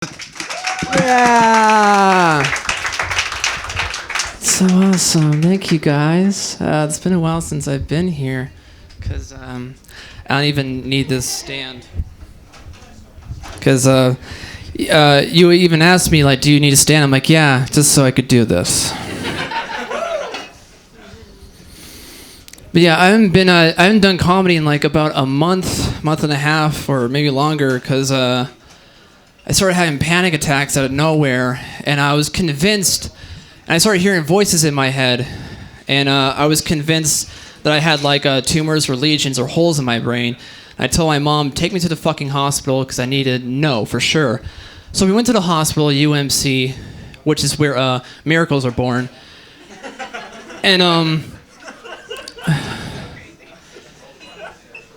Yeah. So awesome. Thank you, guys. It's been a while since I've been here because I don't even need this stand. Because you even asked me, like, do you need a stand? I'm like, yeah, just so I could do this. But yeah, I haven't done comedy in like about a month and a half, or maybe longer, because I started having panic attacks out of nowhere, and I was convinced, and I started hearing voices in my head, and I was convinced that I had like tumors or lesions or holes in my brain. I told my mom, take me to the fucking hospital because I needed to know for sure. So we went to the hospital, UMC, which is where miracles are born. And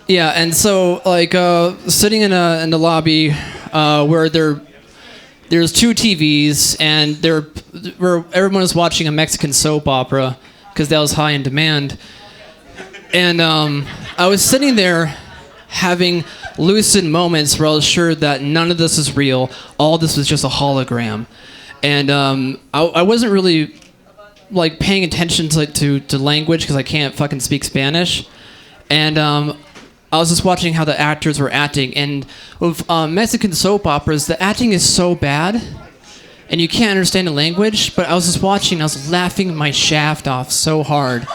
yeah, and so like sitting in the lobby where there's two TVs, and where everyone was watching a Mexican soap opera because that was high in demand. And I was sitting there having lucid moments where I was sure that none of this is real. All this was just a hologram. And I wasn't really like paying attention to language because I can't fucking speak Spanish. And I was just watching how the actors were acting. And with Mexican soap operas, the acting is so bad and you can't understand the language. But I was just watching, I was laughing my shaft off so hard.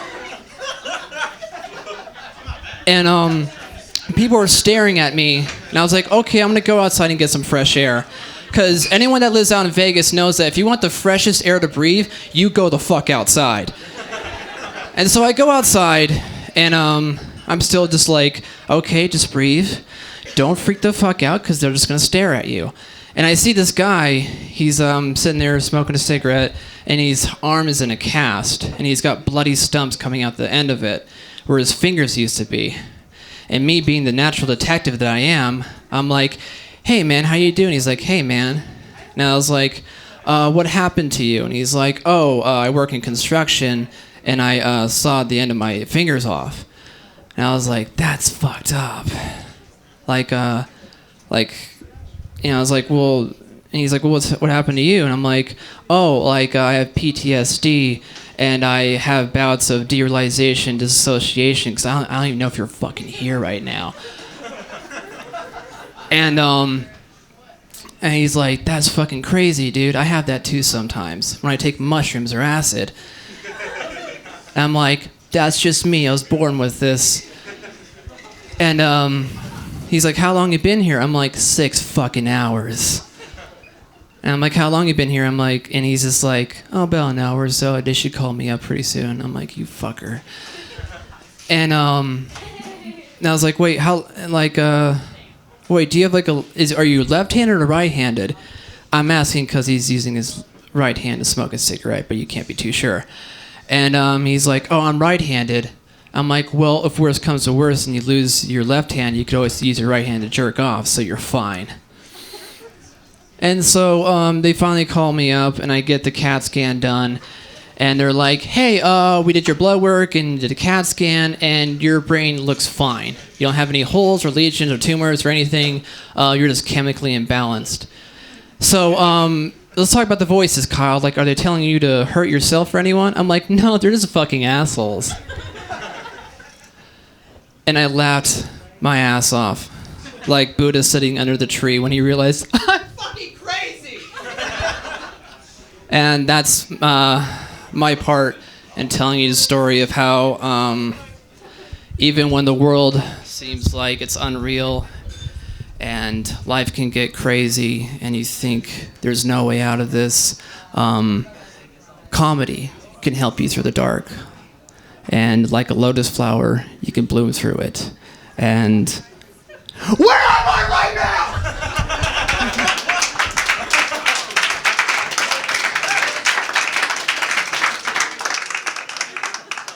And people were staring at me, and I was like, okay, I'm gonna go outside and get some fresh air. Because anyone that lives out in Vegas knows that if you want the freshest air to breathe, you go the fuck outside. And so I go outside, and I'm still just like, okay, just breathe. Don't freak the fuck out, because they're just gonna stare at you. And I see this guy, he's sitting there smoking a cigarette, and his arm is in a cast, and he's got bloody stumps coming out the end of it, where his fingers used to be. And me being the natural detective that I am, I'm like, hey man, how you doing? He's like, hey man. And I was like, what happened to you? And he's like, I work in construction, and I sawed the end of my fingers off. And I was like, that's fucked up. I was like, well, and he's like, well, what happened to you? And I'm like, I have PTSD, and I have bouts of derealization, dissociation, because I don't even know if you're fucking here right now. And he's like, that's fucking crazy, dude. I have that too sometimes when I take mushrooms or acid. And I'm like, that's just me. I was born with this. And he's like, how long you been here? I'm like, 6 fucking hours. And I'm like, how long you been here? I'm like, and he's just like, about an hour or so. They should call me up pretty soon. I'm like, you fucker. And I was like, wait, do you have like are you left-handed or right-handed? I'm asking because he's using his right hand to smoke a cigarette, but you can't be too sure. And he's like, I'm right-handed. I'm like, well, if worse comes to worse and you lose your left hand, you could always use your right hand to jerk off, so you're fine. And so they finally call me up, and I get the CAT scan done. And they're like, hey, we did your blood work and did a CAT scan, and your brain looks fine. You don't have any holes or lesions or tumors or anything. You're just chemically imbalanced. So let's talk about the voices, Kyle. Like, are they telling you to hurt yourself or anyone? I'm like, no, they're just fucking assholes. And I laughed my ass off, like Buddha sitting under the tree when he realized, I'm fucking crazy! And that's my part in telling you the story of how even when the world seems like it's unreal and life can get crazy and you think there's no way out of this, comedy can help you through the dark. And like a lotus flower, you can bloom through it. And where am I?